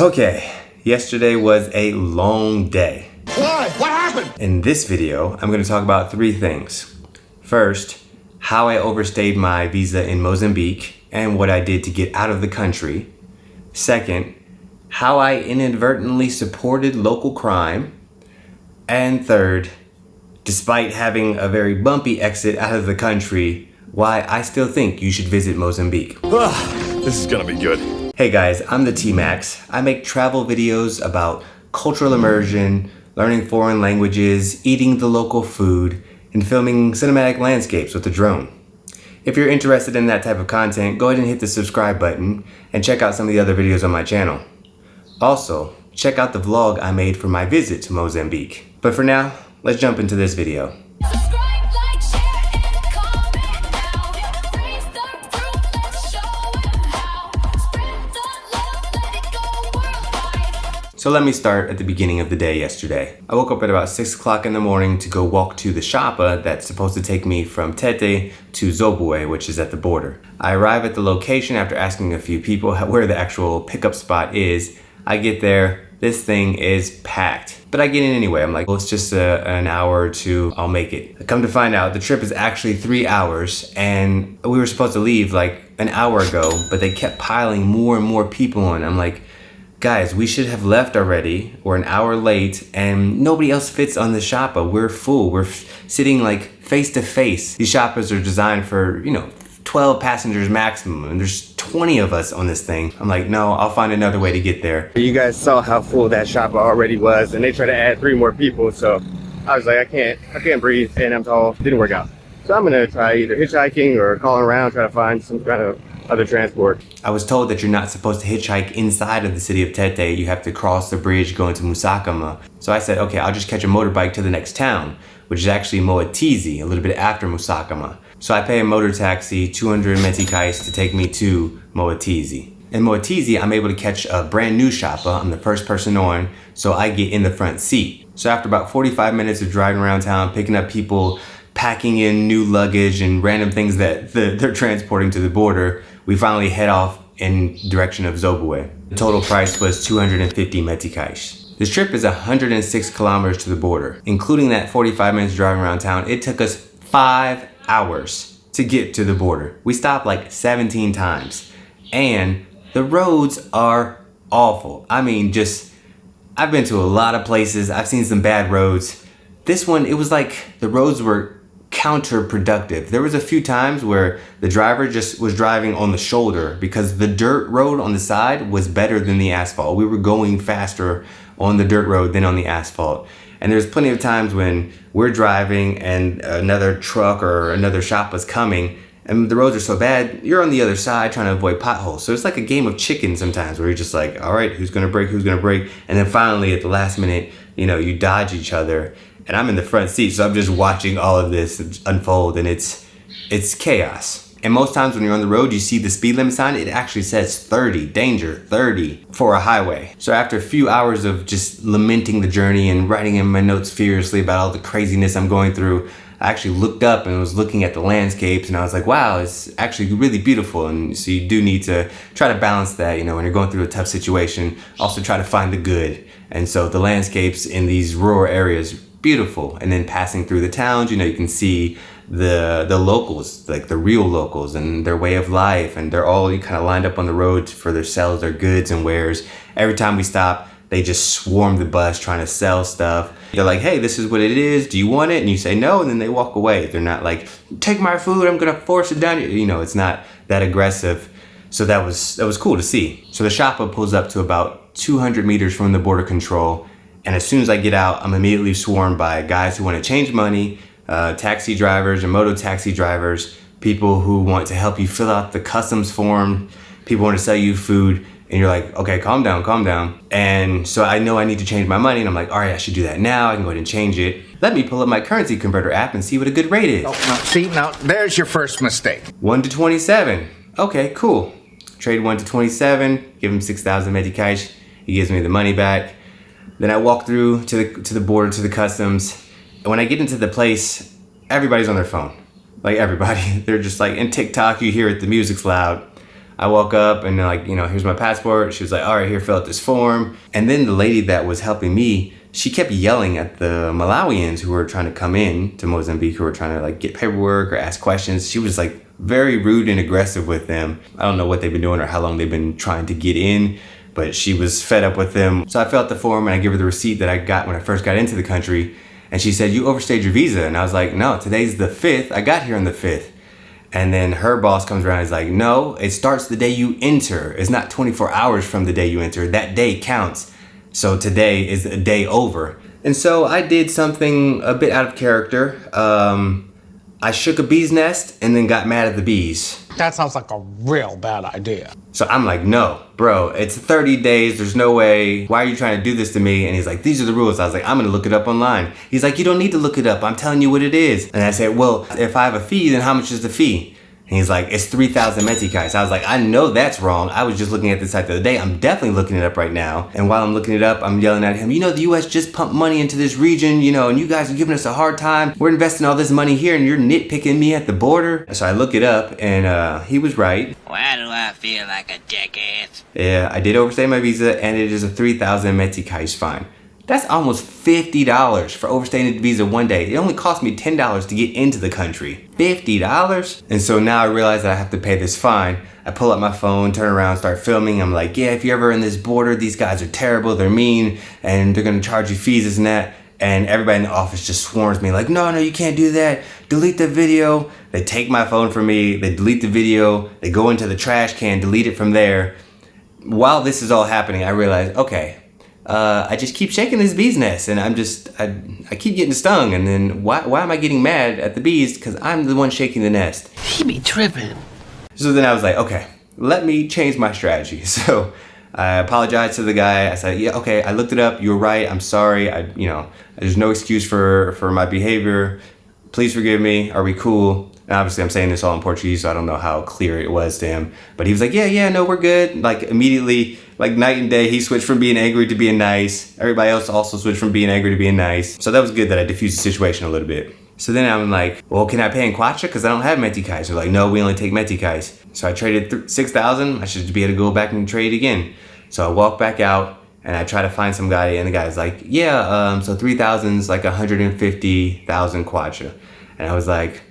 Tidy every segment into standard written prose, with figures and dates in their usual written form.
Okay, yesterday was a long day. Why? What happened? In this video, I'm going to talk about three things. First, how I overstayed my visa in Mozambique and what I did to get out of the country. Second, how I inadvertently supported local crime. And third, despite having a very bumpy exit out of the country, why I still think you should visit Mozambique. This is gonna be good. Hey guys, I'm the TMax. I make travel videos about cultural immersion, learning foreign languages, eating the local food, and filming cinematic landscapes with a drone. If you're interested in that type of content, go ahead and hit the subscribe button and check out some of the other videos on my channel. Also, check out the vlog I made for my visit to Mozambique. But for now, let's jump into this video. So let me start at the beginning of the day yesterday. I woke up at about 6 o'clock in the morning to go walk to the Chapa that's supposed to take me from Tete to Zobue, which is at the border. I arrive at the location after asking a few people where the actual pickup spot is. I get there, this thing is packed. But I get in anyway. I'm like, well, it's just an hour or two, I'll make it. I come to find out the trip is actually 3 hours and we were supposed to leave like an hour ago, but they kept piling more and more people in. I'm like, guys, we should have left already. We're an hour late and nobody else fits on the Chapa. We're full. We're sitting like face to face. These Chapas are designed for, 12 passengers maximum, and there's 20 of us on this thing. I'm like, no, I'll find another way to get there. You guys saw how full that Chapa already was, and they tried to add 3 more people, so I was like, I can't breathe, and I'm tall. Didn't work out. So I'm gonna try either hitchhiking or calling around, try to find some kind of other transport. I was told that you're not supposed to hitchhike inside of the city of Tete. You have to cross the bridge going to Musakama. So I said, okay, I'll just catch a motorbike to the next town, which is actually Moatize, a little bit after Musakama. So I pay a motor taxi, 200 meticais to take me to Moatize. In Moatize, I'm able to catch a brand new Chapa. I'm the first person on, so I get in the front seat. So after about 45 minutes of driving around town, picking up people, packing in new luggage and random things that they're transporting to the border, we finally head off in direction of Zobue. The total price was 250 meticais. This trip is 106 kilometers to the border. Including that 45 minutes driving around town, it took us 5 hours to get to the border. We stopped like 17 times. And the roads are awful. I mean, I've been to a lot of places. I've seen some bad roads. This one, it was like the roads were counterproductive. There was a few times where the driver just was driving on the shoulder because the dirt road on the side was better than the asphalt. We were going faster on the dirt road than on the asphalt. And there's plenty of times when we're driving and another truck or another Chapa's coming and the roads are so bad, you're on the other side trying to avoid potholes. So it's like a game of chicken sometimes where you're just like, all right, who's gonna brake, who's gonna brake? And then finally at the last minute, you dodge each other. And I'm in the front seat, so I'm just watching all of this unfold, and it's chaos. And most times when you're on the road, you see the speed limit sign, it actually says 30, danger, 30 for a highway. So after a few hours of just lamenting the journey and writing in my notes furiously about all the craziness I'm going through, I actually looked up and was looking at the landscapes, and I was like, wow, it's actually really beautiful. And so you do need to try to balance that, when you're going through a tough situation, also try to find the good. And so the landscapes in these rural areas, beautiful. And then passing through the towns, you can see the locals, like the real locals and their way of life, and they're all kind of lined up on the road for their sales, their goods and wares. Every time we stop, they just swarm the bus trying to sell stuff. They're like, hey, this is what it is, do you want it? And you say no, and then they walk away. They're not like, take my food, I'm gonna force it down you. It's not that aggressive. So that was cool to see. So the Chapa pulls up to about 200 meters from the border control. And as soon as I get out, I'm immediately swarmed by guys who want to change money, taxi drivers or moto taxi drivers, people who want to help you fill out the customs form, people want to sell you food, and you're like, okay, calm down, calm down. And so I know I need to change my money, and I'm like, all right, I should do that now. I can go ahead and change it. Let me pull up my currency converter app and see what a good rate is. Now, there's your first mistake. 1 to 27. Okay, cool. Trade 1 to 27, give him 6,000 meticais. He gives me the money back. Then I walk through to the border, to the customs. And when I get into the place, everybody's on their phone. Like everybody. They're just like in TikTok, you hear it, the music's loud. I woke up and like, here's my passport. She was like, all right, here, fill out this form. And then the lady that was helping me, she kept yelling at the Malawians who were trying to come in to Mozambique, who were trying to like get paperwork or ask questions. She was like very rude and aggressive with them. I don't know what they've been doing or how long they've been trying to get in, but she was fed up with them. So I filled out the form and I gave her the receipt that I got when I first got into the country. And she said, you overstayed your visa. And I was like, no, today's the 5th. I got here on the 5th. And then her boss comes around and is like, no, it starts the day you enter. It's not 24 hours from the day you enter. That day counts. So today is a day over. And so I did something a bit out of character. I shook a bee's nest and then got mad at the bees. That sounds like a real bad idea. So I'm like, no, bro, it's 30 days. There's no way. Why are you trying to do this to me? And he's like, these are the rules. I was like, I'm gonna look it up online. He's like, you don't need to look it up. I'm telling you what it is. And I said, well, if I have a fee, then how much is the fee? And he's like, it's 3,000 meticais. I was like, I know that's wrong. I was just looking at the site the other day. I'm definitely looking it up right now. And while I'm looking it up, I'm yelling at him, the US just pumped money into this region, and you guys are giving us a hard time. We're investing all this money here and you're nitpicking me at the border. So I look it up and he was right. Why do I feel like a jackass? Yeah, I did overstay my visa and it is a 3,000 meticais fine. That's almost $50 for overstaying the visa one day. It only cost me $10 to get into the country. $50? And so now I realize that I have to pay this fine. I pull up my phone, turn around, start filming. I'm like, yeah, if you're ever in this border, these guys are terrible, they're mean, and they're gonna charge you fees, this and that. And everybody in the office just swarms me like, no, you can't do that. Delete the video. They take my phone from me, they delete the video, they go into the trash can, delete it from there. While this is all happening, I realize, okay, I just keep shaking this bee's nest and I keep getting stung. And then why am I getting mad at the bees? Because I'm the one shaking the nest. He be tripping. So then I was like, okay, let me change my strategy. So I apologized to the guy. I said, yeah, okay, I looked it up. You were right. I'm sorry. There's no excuse for my behavior. Please forgive me. Are we cool? And obviously I'm saying this all in Portuguese, so I don't know how clear it was to him. But he was like, yeah, no, we're good. Like immediately, like night and day, he switched from being angry to being nice. Everybody else also switched from being angry to being nice. So that was good that I diffused the situation a little bit. So then I'm like, well, can I pay in kwacha? Because I don't have meticais. They're like, no, we only take meticais. So I traded 6,000. I should be able to go back and trade again. So I walk back out and I try to find some guy, and the guy's like, yeah, so 3,000 is like 150,000 kwacha. And I was like,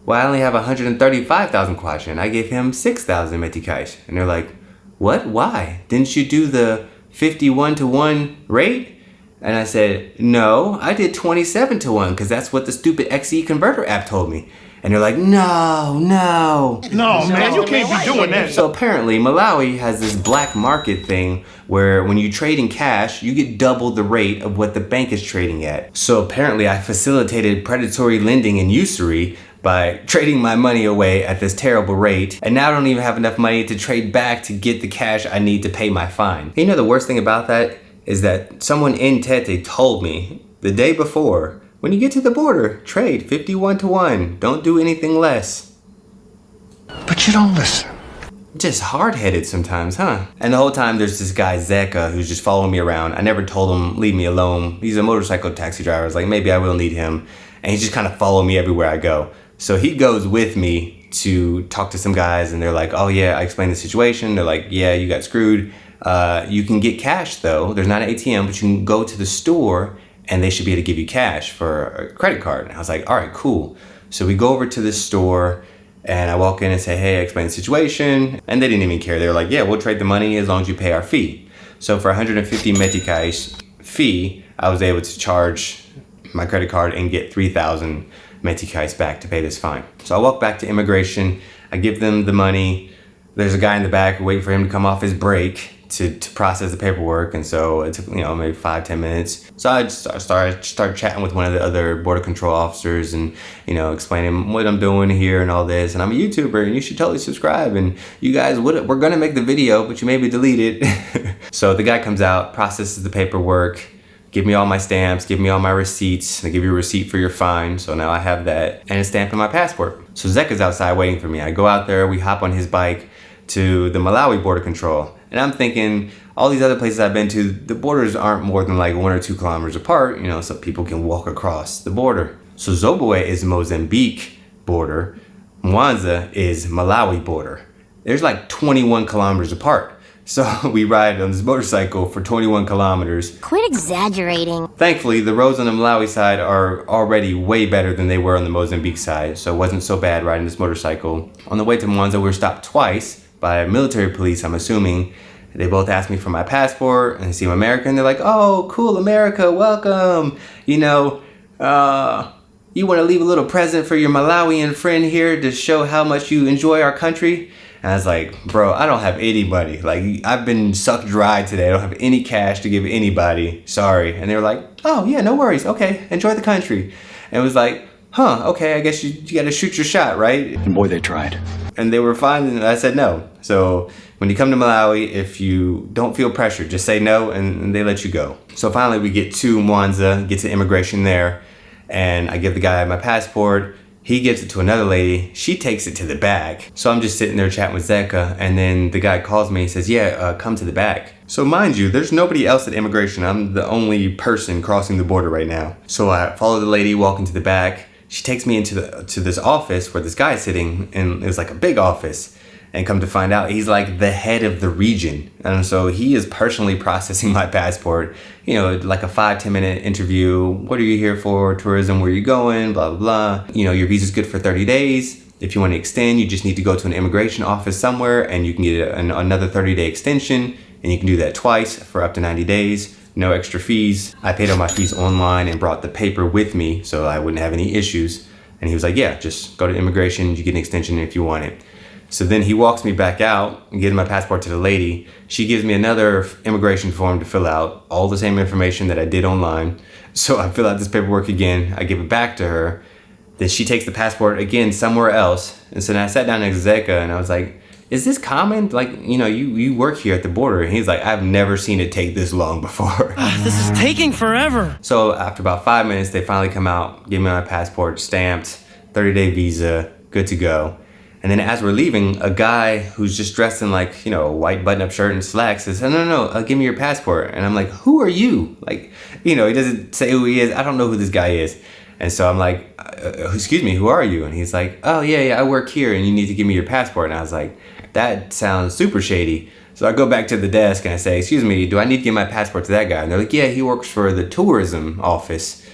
well, I only have 135,000 kwacha, and I gave him 6,000 meticais. And they're like, what? Why? Didn't you do the 51-to-1 rate? And I said, no, I did 27-to-1 because that's what the stupid XE converter app told me. And they're like, no, Man, you can't be doing that. So apparently Malawi has this black market thing where when you trade in cash, you get double the rate of what the bank is trading at. So apparently I facilitated predatory lending and usury by trading my money away at this terrible rate. And now I don't even have enough money to trade back to get the cash I need to pay my fine. And the worst thing about that is that someone in Tete told me the day before, when you get to the border, trade 51-to-1. Don't do anything less. But you don't listen. Just hard-headed sometimes, huh? And the whole time there's this guy, Zeka, who's just following me around. I never told him, leave me alone. He's a motorcycle taxi driver. I was like, maybe I will need him. And he's just kind of following me everywhere I go. So he goes with me to talk to some guys, and they're like, oh yeah, I explained the situation. They're like, yeah, you got screwed. You can get cash though. There's not an ATM, but you can go to the store and they should be able to give you cash for a credit card. And I was like, all right, cool. So we go over to this store and I walk in and say, hey, I explained the situation. And they didn't even care. They were like, yeah, we'll trade the money as long as you pay our fee. So for 150 meticais fee, I was able to charge my credit card and get 3,000 meticais back to pay this fine. So I walk back to immigration. I give them the money. There's a guy in the back waiting for him to come off his break to process the paperwork, and so it took maybe 5-10 minutes. So I just started chatting with one of the other border control officers and explaining what I'm doing here and all this, and I'm a YouTuber and you should totally subscribe, and you guys we're gonna make the video but you maybe delete it. So the guy comes out, processes the paperwork, give me all my stamps, give me all my receipts. They give you a receipt for your fine, so now I have that and a stamp in my passport. So Zeka's outside waiting for me. I go out there, we hop on his bike to the Malawi border control. And I'm thinking, all these other places I've been to, the borders aren't more than like 1 or 2 kilometers apart, so people can walk across the border. So Zobue is Mozambique border, Mwanza is Malawi border. There's like 21 kilometers apart. So we ride on this motorcycle for 21 kilometers. Quit exaggerating. Thankfully, the roads on the Malawi side are already way better than they were on the Mozambique side, so it wasn't so bad riding this motorcycle. On the way to Mwanza, we were stopped twice by military police, I'm assuming. They both asked me for my passport and see I'm American. They're like, oh, cool, America, welcome. You know, you want to leave a little present for your Malawian friend here to show how much you enjoy our country? And I was like, bro, I don't have any money. Like, I've been sucked dry today. I don't have any cash to give anybody. Sorry. And they were like, oh, yeah, no worries. Okay, enjoy the country. And it was like, huh, okay, I guess you got to shoot your shot, right? And boy, they tried. And they were fine, and I said no. So when you come to Malawi, if you don't feel pressure, just say no, and they let you go. So finally, we get to Mwanza, get to immigration there, and I give the guy my passport. He gives it to another lady. She takes it to the back. So I'm just sitting there chatting with Zeka, and then the guy calls me and says, yeah, come to the back. So mind you, there's nobody else at immigration. I'm the only person crossing the border right now. So I follow the lady, walk into the back. She takes me into this office where this guy's sitting, and it was like a big office. And come to find out, he's like the head of the region. And so he is personally processing my passport. You know, like a 5-10 minute interview. What are you here for? Tourism, where are you going? Blah, blah, blah. You know, your visa's good for 30 days. If you want to extend, you just need to go to an immigration office somewhere and you can get another 30-day extension. And you can do that twice for up to 90 days. No extra fees. I paid all my fees online and brought the paper with me so I wouldn't have any issues. And he was like, yeah, just go to immigration. You get an extension if you want it. So then he walks me back out and gives my passport to the lady. She gives me another immigration form to fill out, all the same information that I did online. So I fill out this paperwork again. I give it back to her. Then she takes the passport again somewhere else. And so then I sat down next to Zeka and I was like, is this common? Like, you know, you work here at the border. And he's like, I've never seen it take this long before. This is taking forever. So after about 5 minutes, they finally come out, give me my passport, stamped, 30-day visa, good to go. And then as we're leaving, a guy who's just dressed in like, you know, a white button-up shirt and slacks says, no, give me your passport. And I'm like, who are you? Like, you know, he doesn't say who he is. I don't know who this guy is. And so I'm like, excuse me, who are you? And he's like, oh, yeah, I work here and you need to give me your passport. And I was like, that sounds super shady. So I go back to the desk and I say, excuse me, do I need to give my passport to that guy? And they're like, yeah, he works for the tourism office.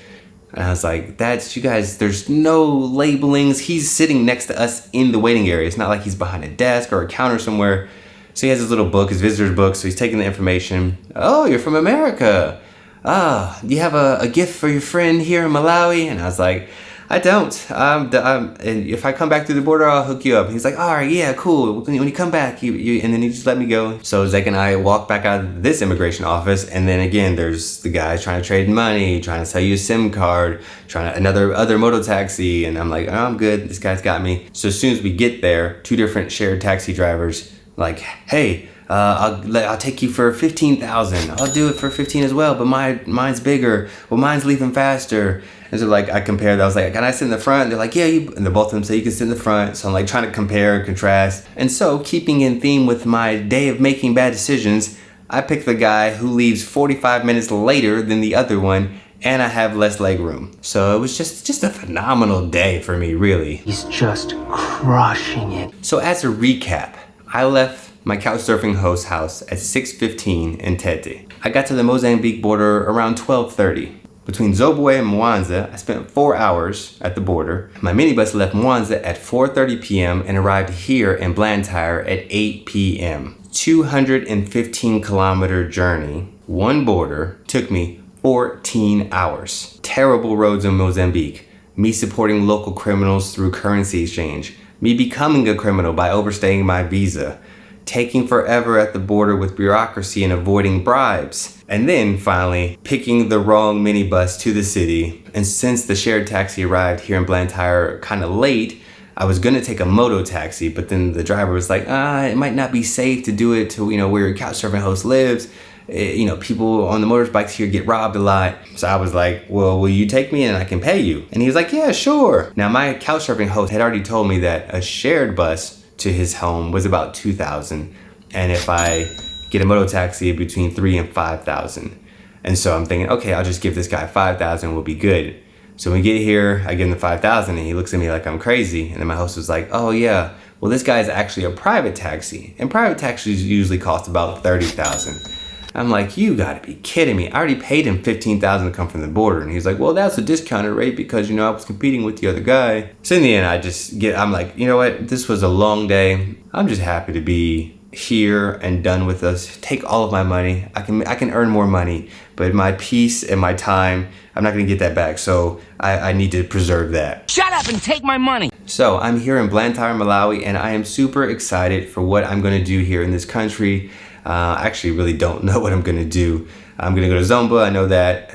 And I was like, that's, you guys, there's no labelings. He's sitting next to us in the waiting area. It's not like he's behind a desk or a counter somewhere. So he has his little book, his visitor's book. So he's taking the information. Oh, you're from America. Ah, do you have a gift for your friend here in Malawi? And I was like, I don't. And if I come back through the border, I'll hook you up. And he's like, all right, yeah, cool. When you come back, and then he just let me go. So Zach and I walk back out of this immigration office, and then again, there's the guy trying to trade money, trying to sell you a SIM card, other moto taxi, and I'm like, oh, I'm good. This guy's got me. So as soon as we get there, 2 different shared taxi drivers like, hey, I'll take you for 15,000. I'll do it for 15 as well, but mine's bigger. Well, mine's leaving faster. And so like I compared, I was like, can I sit in the front? And they're like, yeah, and both of them say you can sit in the front. So I'm like trying to compare and contrast. And so keeping in theme with my day of making bad decisions, I picked the guy who leaves 45 minutes later than the other one, and I have less leg room. So it was just a phenomenal day for me, really. He's just crushing it. So as a recap, I left my couchsurfing host house at 6:15 in Tete. I got to the Mozambique border around 12:30. Between Zobue and Mwanza, I spent 4 hours at the border. My minibus left Mwanza at 4:30 p.m. and arrived here in Blantyre at 8 p.m. 215 kilometer journey, one border, took me 14 hours. Terrible roads in Mozambique. Me supporting local criminals through currency exchange. Me becoming a criminal by overstaying my visa. Taking forever at the border with bureaucracy and avoiding bribes. And then finally, picking the wrong minibus to the city. And since the shared taxi arrived here in Blantyre kind of late, I was gonna take a moto taxi, but then the driver was like, it might not be safe to do it to, where your couchsurfing host lives. People on the motorbikes here get robbed a lot. So I was like, well, will you take me and I can pay you? And he was like, yeah, sure. Now my couchsurfing host had already told me that a shared bus to his home was about 2,000, and if I get a moto taxi between 3,000 and 5,000. And so I'm thinking, okay, I'll just give this guy 5,000, we'll be good. So when we get here, I give him the 5,000 and he looks at me like I'm crazy. And then my host was like, oh yeah, well this guy is actually a private taxi. And private taxis usually cost about 30,000. I'm like, you gotta be kidding me. I already paid him 15,000 to come from the border. And he's like, well, that's a discounted rate because, you know, I was competing with the other guy. So in the end, I'm like, you know what? This was a long day. I'm just happy to be here and done with us. Take all of my money. I can earn more money, but my peace and my time, I'm not gonna get that back. So I need to preserve that. Shut up and take my money. So I'm here in Blantyre, Malawi, and I am super excited for what I'm gonna do here in this country. I actually really don't know what I'm gonna do. I'm gonna go to Zobue, I know that,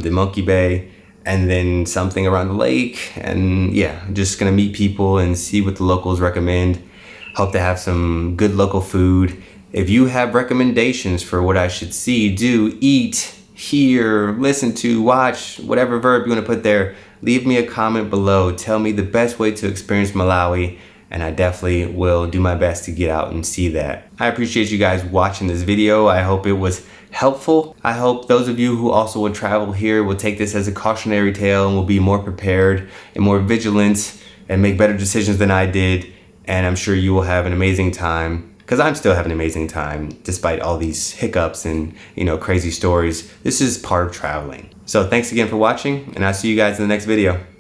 the Monkey Bay, and then something around the lake. And yeah, I'm just gonna meet people and see what the locals recommend. Hope to have some good local food. If you have recommendations for what I should see, do, eat, hear, listen to, watch, whatever verb you wanna put there, leave me a comment below. Tell me the best way to experience Malawi, and I definitely will do my best to get out and see that. I appreciate you guys watching this video. I hope it was helpful. I hope those of you who also will travel here will take this as a cautionary tale and will be more prepared and more vigilant and make better decisions than I did. And I'm sure you will have an amazing time, because I'm still having an amazing time despite all these hiccups and, you know, crazy stories. This is part of traveling. So thanks again for watching, and I'll see you guys in the next video.